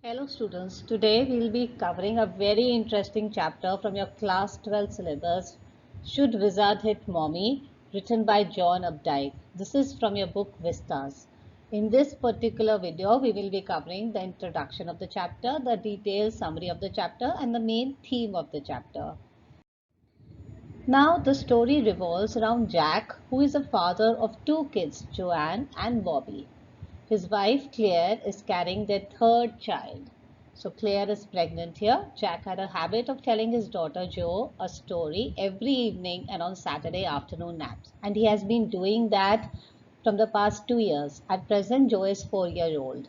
Hello students, today we will be covering a very interesting chapter from your class 12 syllabus, Should Wizard Hit Mommy, written by John Updike. This is from your book Vistas. In this particular video, we will be covering the introduction of the chapter, the detailed summary of the chapter and the main theme of the chapter. Now the story revolves around Jack, who is a father of two kids, Joanne and Bobby. His wife Claire is carrying their third child. So Claire is pregnant here. Jack had a habit of telling his daughter Jo a story every evening and on Saturday afternoon naps. And he has been doing that from the past 2 years. At present, Jo is 4 years old.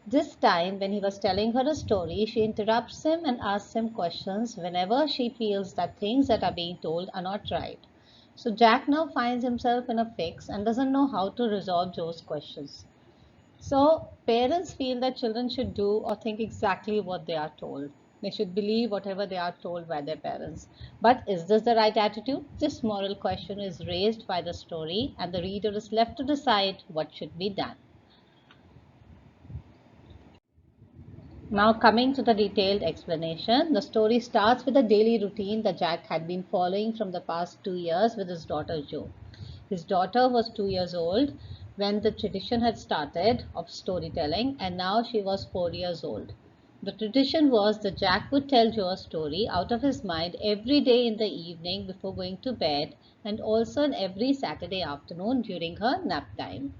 This time, when he was telling her a story, she interrupts him and asks him questions whenever she feels that things that are being told are not right. So Jack now finds himself in a fix and doesn't know how to resolve Joe's questions. So parents feel that children should do or think exactly what they are told. They should believe whatever they are told by their parents. But is this the right attitude? This moral question is raised by the story and the reader is left to decide what should be done. Now coming to the detailed explanation, the story starts with a daily routine that Jack had been following from the past 2 years with his daughter Jo. His daughter was 2 years old when the tradition had started of storytelling, and now she was 4 years old. The tradition was that Jack would tell Jo a story out of his mind every day in the evening before going to bed, and also on every Saturday afternoon during her nap time.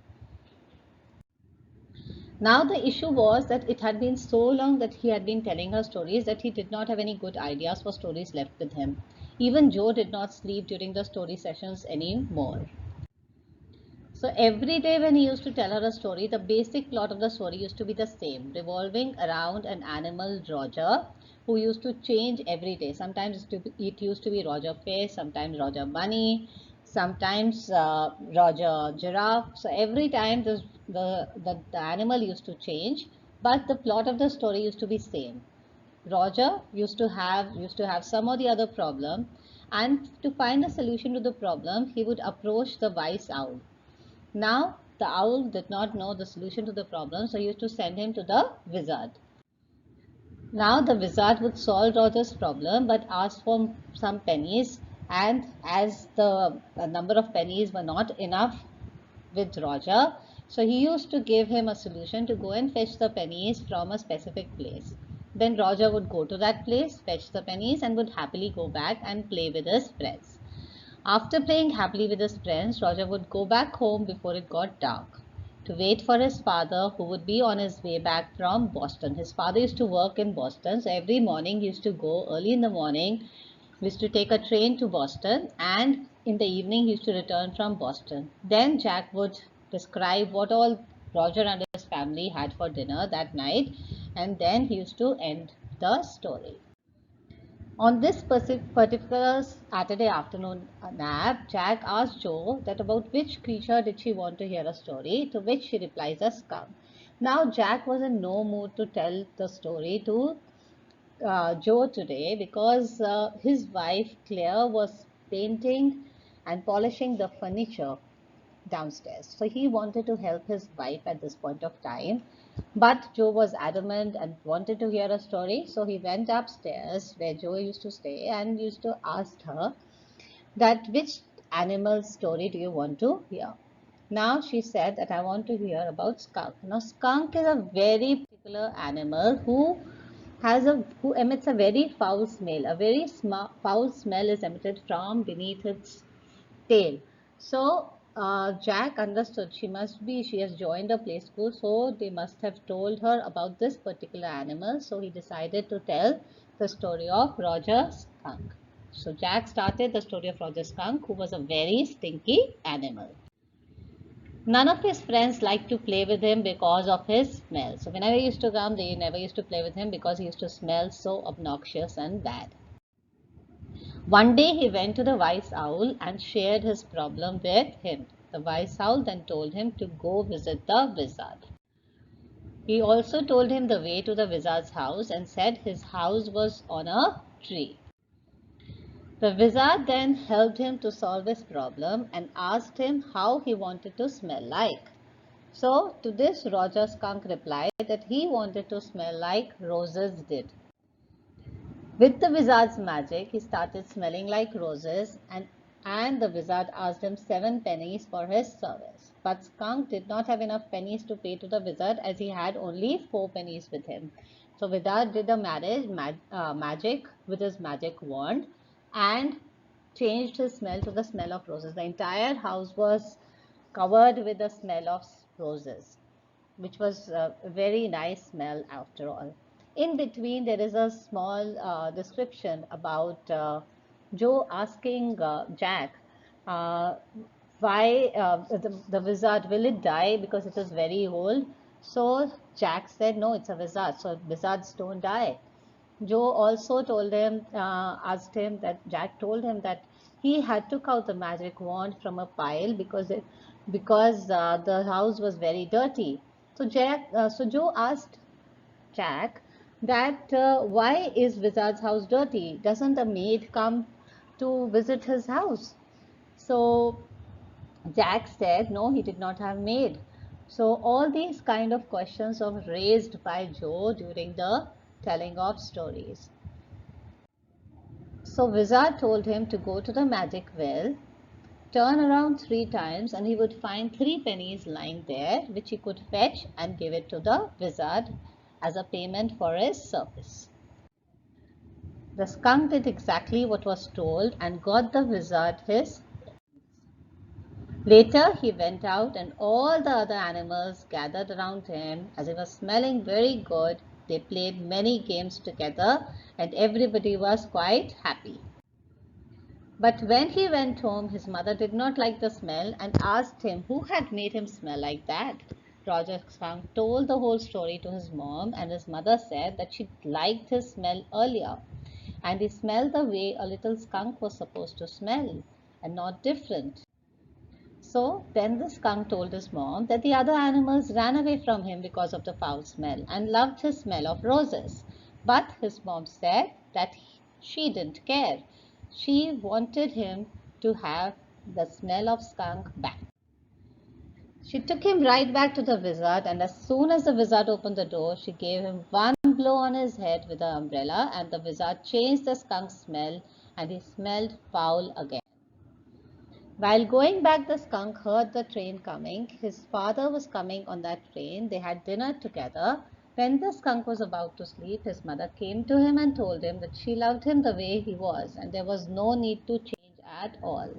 Now the issue was that it had been so long that he had been telling her stories that he did not have any good ideas for stories left with him. Even Jo did not sleep during the story sessions anymore. So every day when he used to tell her a story, the basic plot of the story used to be the same, revolving around an animal, Roger, who used to change every day. Sometimes it used to be Roger Fish, sometimes Roger Bunny, sometimes Roger Giraffe. So every time the animal used to change, but the plot of the story used to be same. Roger used to have some or the other problem, and to find a solution to the problem, he would approach the wise owl. Now, the owl did not know the solution to the problem, so he used to send him to the wizard. Now, the wizard would solve Roger's problem but ask for some pennies, and as the number of pennies were not enough with Roger, so he used to give him a solution to go and fetch the pennies from a specific place. Then Roger would go to that place, fetch the pennies, and would happily go back and play with his friends. After playing happily with his friends, Roger would go back home before it got dark to wait for his father, who would be on his way back from Boston. His father used to work in Boston, so every morning he used to go early in the morning. He used to take a train to Boston, and in the evening he used to return from Boston. Then Jack would describe what all Roger and his family had for dinner that night, and then he used to end the story. On this particular Saturday afternoon nap, Jack asked Jo that about which creature did she want to hear a story, to which she replies a skunk. Now Jack was in no mood to tell the story to Jo today because his wife Claire was painting and polishing the furniture downstairs. So he wanted to help his wife at this point of time. But Jo was adamant and wanted to hear a story. So he went upstairs where Jo used to stay and used to ask her that which animal story do you want to hear? Now she said that I want to hear about skunk. Now skunk is a very particular animal who emits a very foul smell. A very foul smell is emitted from beneath its tail. So Jack understood she has joined a play school, so they must have told her about this particular animal. So he decided to tell the story of Roger Skunk. So Jack started the story of Roger Skunk, who was a very stinky animal. None of his friends liked to play with him because of his smell. So whenever he used to come, they never used to play with him because he used to smell so obnoxious and bad. One day he went to the wise owl and shared his problem with him. The wise owl then told him to go visit the wizard. He also told him the way to the wizard's house and said his house was on a tree. The wizard then helped him to solve his problem and asked him how he wanted to smell like. So to this Roger Skunk replied that he wanted to smell like roses did. With the wizard's magic, he started smelling like roses, and the wizard asked him 7 pennies for his service. But Skunk did not have enough pennies to pay to the wizard, as he had only 4 pennies with him. So Wizard did a magic with his magic wand and changed his smell to the smell of roses. The entire house was covered with the smell of roses, which was a very nice smell after all. In between, there is a small description about Joe asking Jack uh, why the wizard, will it die because it is very old? So Jack said, no, it's a wizard, so wizards don't die. Joe also told him, asked him that Jack told him that he had took out the magic wand from a pile because the house was very dirty. So Joe asked Jack that why is Wizard's house dirty? Doesn't a maid come to visit his house? So Jack said no, he did not have maid. So all these kind of questions are raised by Joe during the telling of stories. So Wizard told him to go to the magic well, turn around 3 times, and he would find 3 pennies lying there, which he could fetch and give it to the wizard as a payment for his service. The skunk did exactly what was told and got the wizard his. Later he went out and all the other animals gathered around him as he was smelling very good. They played many games together and everybody was quite happy. But when he went home, his mother did not like the smell and asked him who had made him smell like that. Roger Skunk told the whole story to his mom, and his mother said that she liked his smell earlier, and he smelled the way a little skunk was supposed to smell, and not different. So then the skunk told his mom that the other animals ran away from him because of the foul smell and loved his smell of roses. But his mom said that she didn't care. She wanted him to have the smell of skunk back. She took him right back to the wizard, and as soon as the wizard opened the door, she gave him one blow on his head with the umbrella, and the wizard changed the skunk's smell, and he smelled foul again. While going back, the skunk heard the train coming. His father was coming on that train. They had dinner together. When the skunk was about to sleep, his mother came to him and told him that she loved him the way he was and there was no need to change at all.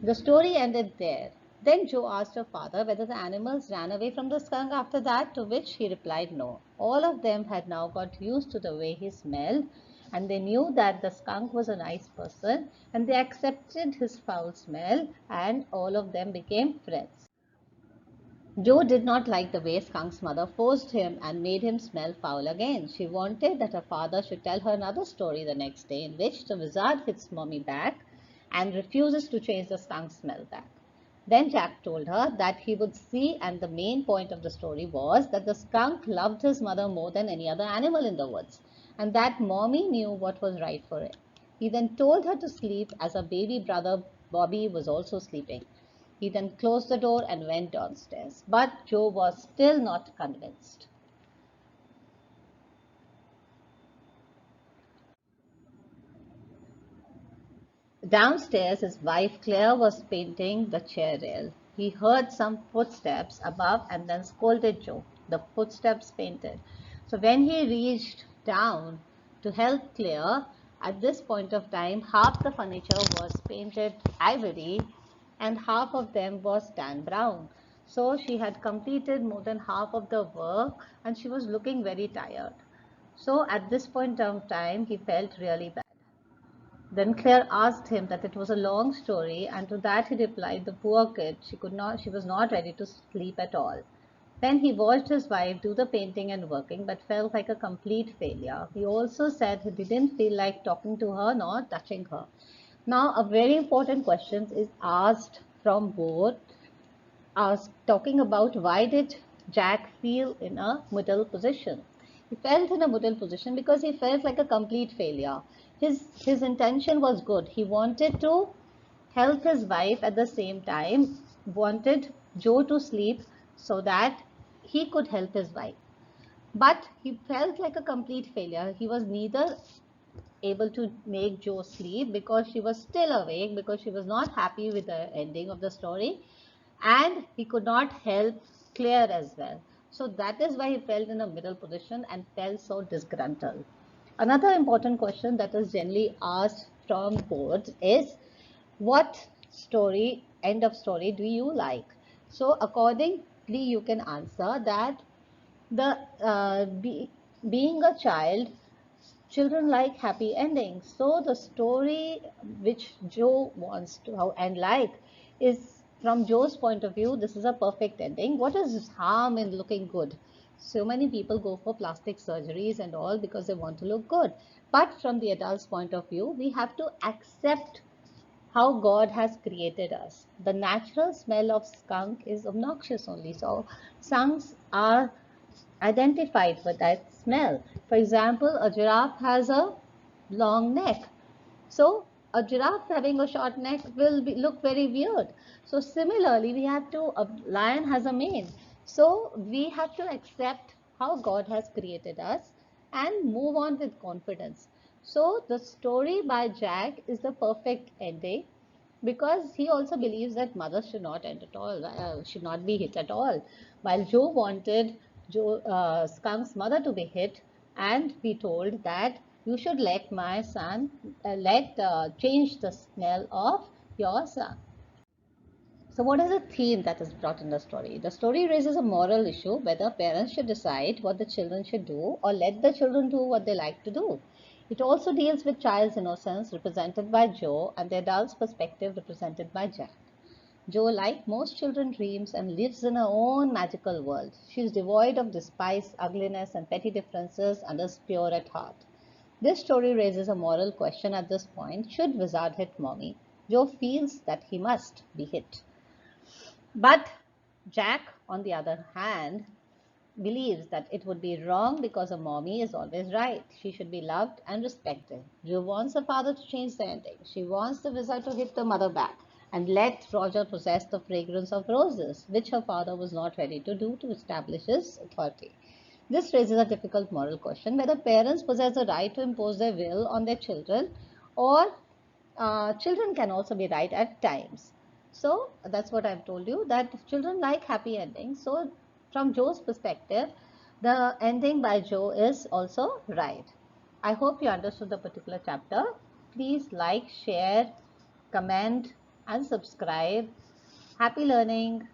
The story ended there. Then Joe asked her father whether the animals ran away from the skunk after that, to which he replied no. All of them had now got used to the way he smelled, and they knew that the skunk was a nice person, and they accepted his foul smell, and all of them became friends. Joe did not like the way Skunk's mother forced him and made him smell foul again. She wanted that her father should tell her another story the next day in which the wizard hits Mommy back and refuses to change the skunk's smell back. Then Jack told her that he would see, and the main point of the story was that the skunk loved his mother more than any other animal in the woods, and that Mommy knew what was right for it. He then told her to sleep as her baby brother Bobby was also sleeping. He then closed the door and went downstairs, but Joe was still not convinced. Downstairs, his wife Claire was painting the chair rail. He heard some footsteps above and then scolded Joe. The footsteps painted. So when he reached down to help Claire, at this point of time, half the furniture was painted ivory and half of them was tan brown. So she had completed more than half of the work and she was looking very tired. So at this point of time, he felt really bad. Then Claire asked him that it was a long story, and to that he replied, the poor kid, she was not ready to sleep at all. Then he watched his wife do the painting and working, but felt like a complete failure. He also said he didn't feel like talking to her nor touching her. Now, a very important question is asked from both, talking about why did Jack feel in a middle position. He felt in a middle position because he felt like a complete failure. His intention was good. He wanted to help his wife at the same time, wanted Joe to sleep so that he could help his wife. But he felt like a complete failure. He was neither able to make Jo sleep because she was still awake, because she was not happy with the ending of the story, and he could not help Claire as well. So that is why he felt in a middle position and felt so disgruntled. Another important question that is generally asked from boards is, what story, end of story, do you like? So accordingly, you can answer that the being a child, children like happy endings. So the story which Jo wants to and like is, from Jo's point of view, this is a perfect ending. What is harm in looking good? So many people go for plastic surgeries and all because they want to look good. But from the adult's point of view, we have to accept how God has created us. The natural smell of skunk is obnoxious only. So skunks are identified with that smell. For example, a giraffe has a long neck. So a giraffe having a short neck will look very weird. So similarly, we have to, a lion has a mane. So we have to accept how God has created us and move on with confidence. So the story by Jack is the perfect ending because he also believes that mothers should not end at all, should not be hit at all. While Jo wanted Skunk's mother to be hit and be told that you should let my son, change the smell of your son. So, what is the theme that is brought in the story? The story raises a moral issue whether parents should decide what the children should do or let the children do what they like to do. It also deals with child's innocence, represented by Jo, and the adult's perspective, represented by Jack. Jo, like most children, dreams and lives in her own magical world. She is devoid of despise, ugliness, and petty differences and is pure at heart. This story raises a moral question at this point. Should Wizard hit Mommy? Jo feels that he must be hit. But Jack, on the other hand, believes that it would be wrong because a mommy is always right. She should be loved and respected. Jo wants her father to change the ending. She wants the wizard to hit the mother back and let Roger possess the fragrance of roses, which her father was not ready to do to establish his authority. This raises a difficult moral question whether parents possess the right to impose their will on their children, or children can also be right at times. So that's what I've told you, that children like happy endings. So from Jo's perspective, the ending by Jo is also right. I hope you understood the particular chapter. Please like, share, comment, and subscribe. Happy learning.